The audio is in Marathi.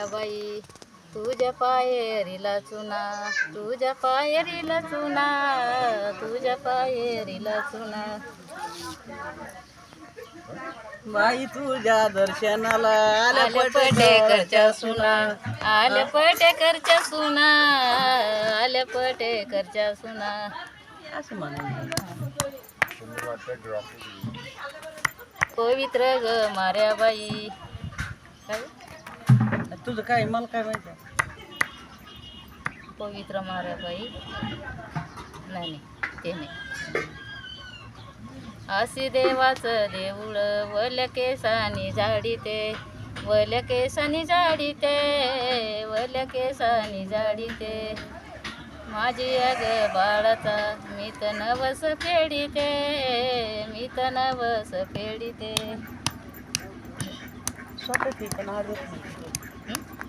माऱ्या बाई तुझ्या पायरीला चुना, तुझ्या पायरीला चुना, तुझ्या पायरीला चुना. बाई तुझ्या दर्शनाला आल्या आल्या पटेकरच्या सुना, आल्या पटेकरच्या सुना, आल्या पटेकरच्या सुना. असं म्हणायचं. पवित्र ग माऱ्या बाई. काय तुझं काय मला काय माहिती आहे? पवित्र माऱ्या बाई नाही ते नाही. अशी देवाचं देऊळ वल्या केसानी झाडीते, वल्या केसानी झाडीते, वल्या केसानी झाडीते. माझी अग बाळाचा मी तर नवस फेडीते, मी तर नवस फेडीते. स्वतः ठीक आहे ना.